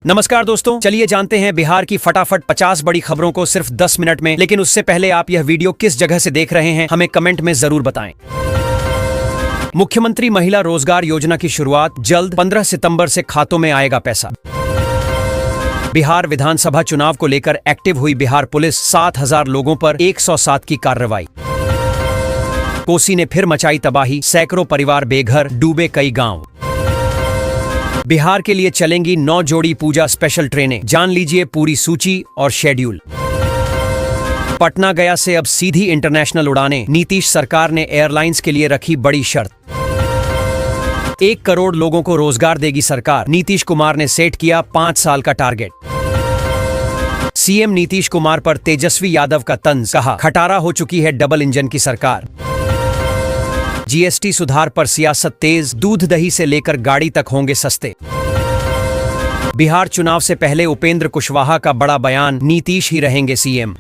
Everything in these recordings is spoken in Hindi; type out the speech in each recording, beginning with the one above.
नमस्कार दोस्तों, चलिए जानते हैं बिहार की फटाफट 50 बड़ी खबरों को सिर्फ 10 मिनट में। लेकिन उससे पहले आप यह वीडियो किस जगह से देख रहे हैं हमें कमेंट में जरूर बताएं। मुख्यमंत्री महिला रोजगार योजना की शुरुआत जल्द, 15 सितंबर से खातों में आएगा पैसा। बिहार विधानसभा चुनाव को लेकर एक्टिव हुई बिहार पुलिस, 7000 लोगों पर 107 की कार्रवाई। कोसी ने फिर मचाई तबाही, सैकड़ों परिवार बेघर, डूबे कई गांव। बिहार के लिए चलेंगी 9 जोड़ी पूजा स्पेशल ट्रेनें, जान लीजिए पूरी सूची और शेड्यूल। पटना गया से अब सीधी इंटरनेशनल उड़ानें, नीतीश सरकार ने एयरलाइंस के लिए रखी बड़ी शर्त। 1 करोड़ लोगों को रोजगार देगी सरकार, नीतीश कुमार ने सेट किया 5 साल का टारगेट। सीएम नीतीश कुमार पर तेजस्वी यादव का तंज, कहा खटारा हो चुकी है डबल इंजन की सरकार। जीएसटी सुधार पर सियासत तेज, दूध दही से लेकर गाड़ी तक होंगे सस्ते। बिहार चुनाव से पहले उपेंद्र कुशवाहा का बड़ा बयान, नीतीश ही रहेंगे सीएम।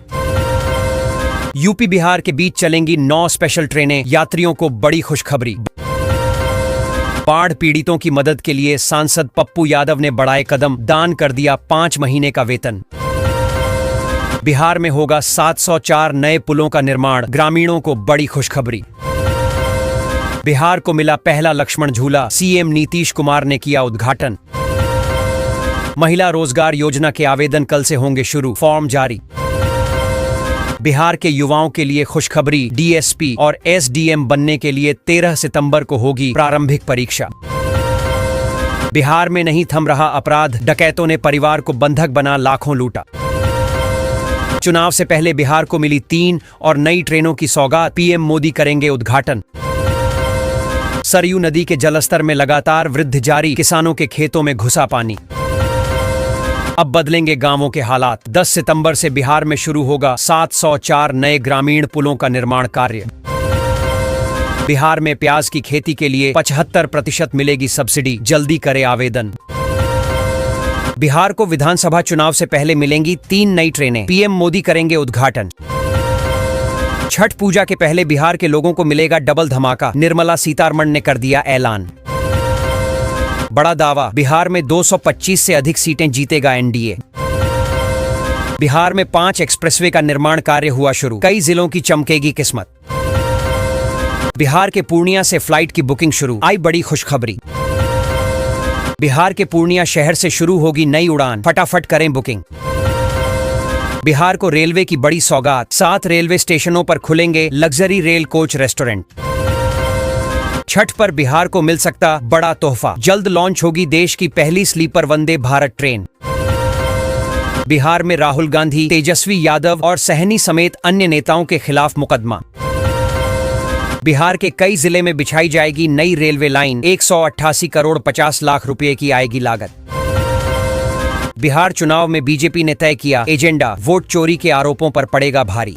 यूपी बिहार के बीच चलेंगी 9 स्पेशल ट्रेनें, यात्रियों को बड़ी खुशखबरी। बाढ़ पीड़ितों की मदद के लिए सांसद पप्पू यादव ने बढ़ाए कदम, दान कर दिया 5 महीने का वेतन। बिहार में होगा 704 नए पुलों का निर्माण, ग्रामीणों को बड़ी खुशखबरी। बिहार को मिला पहला लक्ष्मण झूला, सीएम नीतीश कुमार ने किया उद्घाटन। महिला रोजगार योजना के आवेदन कल से होंगे शुरू, फॉर्म जारी। बिहार के युवाओं के लिए खुशखबरी, डीएसपी और एसडीएम बनने के लिए 13 सितंबर को होगी प्रारंभिक परीक्षा। बिहार में नहीं थम रहा अपराध, डकैतों ने परिवार को बंधक बना लाखों लूटा। चुनाव से पहले बिहार को मिली 3 और नई ट्रेनों की सौगात, पीएम मोदी करेंगे उद्घाटन। सरयू नदी के जलस्तर में लगातार वृद्धि जारी, किसानों के खेतों में घुसा पानी। अब बदलेंगे गांवों के हालात, 10 सितंबर से बिहार में शुरू होगा 704 नए ग्रामीण पुलों का निर्माण कार्य। बिहार में प्याज की खेती के लिए 75% मिलेगी सब्सिडी, जल्दी करे आवेदन। बिहार को विधानसभा चुनाव से पहले मिलेंगी 3 नई ट्रेनें, पीएम मोदी करेंगे उद्घाटन। छठ पूजा के पहले बिहार के लोगों को मिलेगा डबल धमाका, निर्मला सीतारमण ने कर दिया ऐलान। बड़ा दावा, बिहार में 225 से अधिक सीटें जीतेगा एनडीए। बिहार में 5 एक्सप्रेसवे का निर्माण कार्य हुआ शुरू, कई जिलों की चमकेगी किस्मत। बिहार के पूर्णिया से फ्लाइट की बुकिंग शुरू, आई बड़ी खुशखबरी। बिहार के पूर्णिया शहर से शुरू होगी नई उड़ान, फटाफट करें बुकिंग। बिहार को रेलवे की बड़ी सौगात, 7 रेलवे स्टेशनों पर खुलेंगे luxury rail coach restaurant. Chhath पर बिहार को मिल सकता बड़ा तोहफा, जल्द लॉन्च होगी देश की पहली स्लीपर वंदे भारत ट्रेन। बिहार में राहुल गांधी, तेजस्वी यादव और सहनी समेत अन्य नेताओं के खिलाफ मुकदमा। बिहार के कई जिले में बिछाई जाएगी नई रेलवे लाइन, 188 करोड़ 50 लाख रुपए की आएगी लागत। बिहार चुनाव में बीजेपी ने तय किया एजेंडा, वोट चोरी के आरोपों पर पड़ेगा भारी।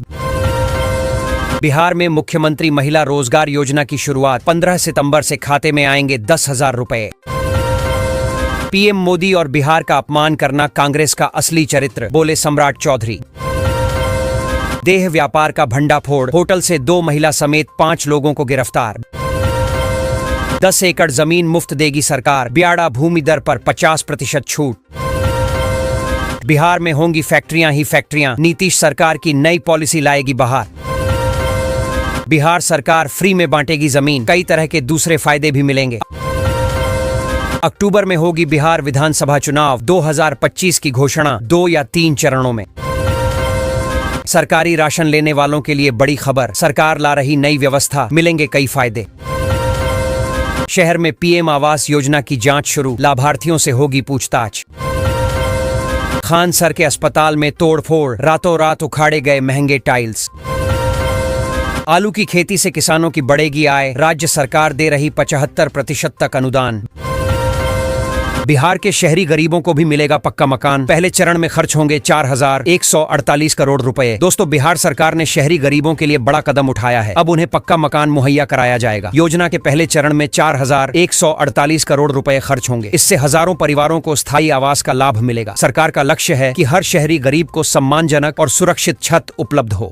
बिहार में मुख्यमंत्री महिला रोजगार योजना की शुरुआत, 15 सितंबर से खाते में आएंगे 10,000 रुपए। पीएम मोदी और बिहार का अपमान करना कांग्रेस का असली चरित्र, बोले सम्राट चौधरी। देह व्यापार का भंडाफोड़, होटल से 2 महिला समेत 5 लोगों को गिरफ्तार। 10 एकड़ जमीन मुफ्त देगी सरकार, ब्याड़ा भूमि दर पर 50% छूट। बिहार में होंगी फैक्ट्रियां ही फैक्ट्रियां, नीतीश सरकार की नई पॉलिसी लाएगी बहार। बिहार सरकार फ्री में बांटेगी जमीन, कई तरह के दूसरे फायदे भी मिलेंगे। अक्टूबर में होगी बिहार विधानसभा चुनाव, 2025 की घोषणा 2 या 3 चरणों में। सरकारी राशन लेने वालों के लिए बड़ी खबर, सरकार ला रही नई व्यवस्था, मिलेंगे कई फायदे। शहर में पीएम आवास योजना की जांच शुरू, लाभार्थियों से होगी पूछताछ। खान सर के अस्पताल में तोड़फोड़, रातों रात उखाड़े गए महंगे टाइल्स। आलू की खेती से किसानों की बढ़ेगी आय, राज्य सरकार दे रही 75% तक अनुदान। बिहार के शहरी गरीबों को भी मिलेगा पक्का मकान, पहले चरण में खर्च होंगे 4148 करोड़ रुपए। दोस्तों, बिहार सरकार ने शहरी गरीबों के लिए बड़ा कदम उठाया है, अब उन्हें पक्का मकान मुहैया कराया जाएगा। योजना के पहले चरण में 4148 करोड़ रुपए खर्च होंगे, इससे हजारों परिवारों को स्थायी आवास का लाभ मिलेगा। सरकार का लक्ष्य है कि हर शहरी गरीब को सम्मानजनक और सुरक्षित छत उपलब्ध हो।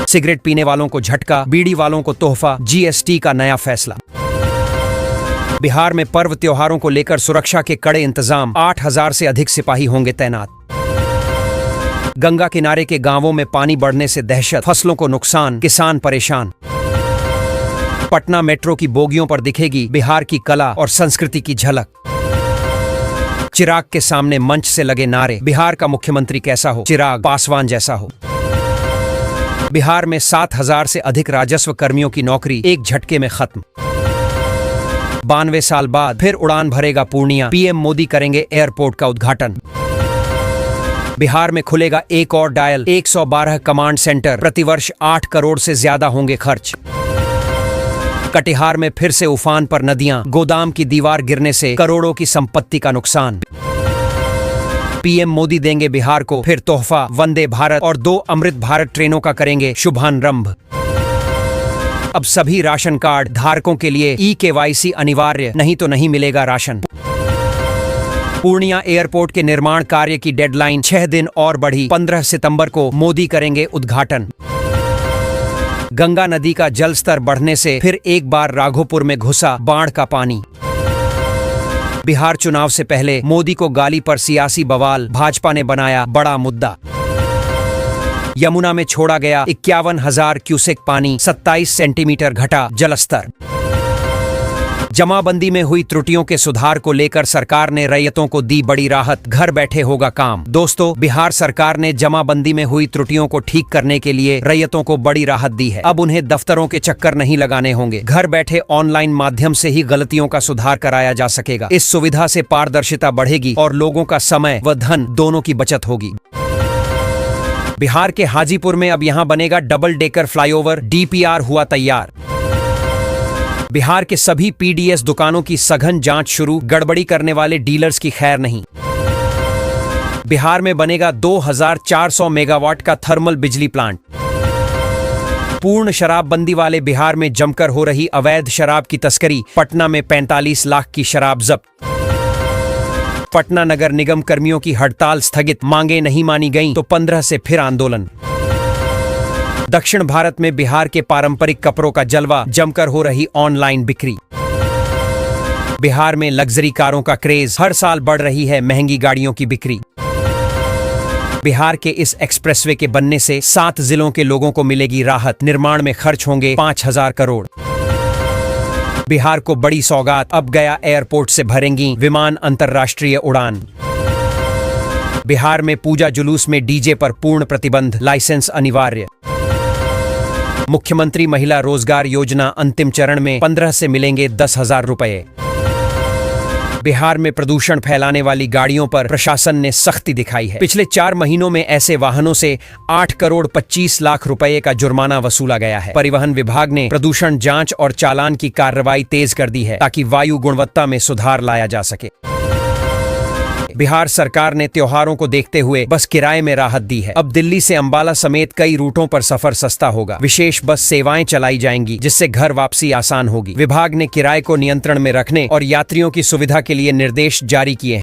सिगरेट पीने वालों को झटका, बीड़ी वालों को तोहफा, जीएसटी का नया फैसला। बिहार में पर्व त्योहारों को लेकर सुरक्षा के कड़े इंतजाम, 8,000 से अधिक सिपाही होंगे तैनात। गंगा किनारे के गांवों में पानी बढ़ने से दहशत, फसलों को नुकसान, किसान परेशान। पटना मेट्रो की बोगियों पर दिखेगी बिहार की कला और संस्कृति की झलक। चिराग के सामने मंच से लगे नारे, बिहार का मुख्यमंत्री कैसा हो, चिराग पासवान जैसा हो। बिहार में 7,000 से अधिक राजस्व कर्मियों की नौकरी एक झटके में खत्म। 92 साल बाद फिर उड़ान भरेगा पूर्णिया, पीएम मोदी करेंगे एयरपोर्ट का उद्घाटन। बिहार में खुलेगा एक और डायल 112 कमांड सेंटर, प्रतिवर्ष 8 करोड़ से ज्यादा होंगे खर्च। कटिहार में फिर से उफान पर नदियां, गोदाम की दीवार गिरने से करोड़ों की संपत्ति का नुकसान। पीएम मोदी देंगे बिहार को फिर तोहफा, वंदे भारत और 2 अमृत भारत ट्रेनों का करेंगे शुभारंभ। अब सभी राशन कार्ड धारकों के लिए ई-KYC अनिवार्य, नहीं तो नहीं मिलेगा राशन। पूर्णिया एयरपोर्ट के निर्माण कार्य की डेडलाइन 6 दिन और बढ़ी, 15 सितंबर को मोदी करेंगे उद्घाटन। गंगा नदी का जलस्तर बढ़ने से फिर एक बार राघोपुर में घुसा बाढ़ का पानी। बिहार चुनाव से पहले मोदी को गाली पर सियासी बवाल, भाजपा ने बनाया बड़ा मुद्दा। यमुना में छोड़ा गया 51,000 क्यूसेक पानी, 27 सेंटीमीटर घटा जलस्तर। जमाबंदी में हुई त्रुटियों के सुधार को लेकर सरकार ने रैयतों को दी बड़ी राहत, घर बैठे होगा काम। दोस्तों, बिहार सरकार ने जमाबंदी में हुई त्रुटियों को ठीक करने के लिए रैयतों को बड़ी राहत दी है। अब उन्हें दफ्तरों के चक्कर नहीं लगाने होंगे, घर बैठे ऑनलाइन माध्यम से ही गलतियों का सुधार कराया जा सकेगा। इस सुविधा से पारदर्शिता बढ़ेगी और लोगों का समय व धन दोनों की बचत होगी। बिहार के हाजीपुर में अब यहां बनेगा डबल डेकर फ्लाईओवर, DPR हुआ तैयार। बिहार के सभी PDS दुकानों की सघन जांच शुरू, गड़बड़ी करने वाले डीलर्स की खैर नहीं। बिहार में बनेगा 2,400 मेगावाट का थर्मल बिजली प्लांट। पूर्ण शराबबंदी वाले बिहार में जमकर हो रही अवैध शराब की तस्करी, पटना में 45 लाख की शराब जब्त। पटना नगर निगम कर्मियों की हड़ताल स्थगित, मांगे नहीं मानी गईं तो 15 से फिर आंदोलन। दक्षिण भारत में बिहार के पारंपरिक कपड़ों का जलवा, जमकर हो रही ऑनलाइन बिक्री। बिहार में लग्जरी कारों का क्रेज, हर साल बढ़ रही है महंगी गाड़ियों की बिक्री। बिहार के इस एक्सप्रेसवे के बनने से 7 जिलों के लोगों को मिलेगी राहत, निर्माण में खर्च होंगे 5,000 करोड़। बिहार को बड़ी सौगात, अब गया एयरपोर्ट से भरेंगी विमान अंतर्राष्ट्रीय उड़ान। बिहार में पूजा जुलूस में डीजे पर पूर्ण प्रतिबंध, लाइसेंस अनिवार्य। मुख्यमंत्री महिला रोजगार योजना अंतिम चरण में 15 से मिलेंगे 10,000 रुपए। बिहार में प्रदूषण फैलाने वाली गाड़ियों पर प्रशासन ने सख्ती दिखाई है। पिछले 4 महीनों में ऐसे वाहनों से 8 करोड़ 25 लाख रुपए का जुर्माना वसूला गया है। परिवहन विभाग ने प्रदूषण जांच और चालान की कार्रवाई तेज कर दी है ताकि वायु गुणवत्ता में सुधार लाया जा सके। बिहार सरकार ने त्योहारों को देखते हुए बस किराए में राहत दी है। अब दिल्ली से अंबाला समेत कई रूटों पर सफर सस्ता होगा। विशेष बस सेवाएं चलाई जाएंगी जिससे घर वापसी आसान होगी। विभाग ने किराए को नियंत्रण में रखने और यात्रियों की सुविधा के लिए निर्देश जारी किए हैं।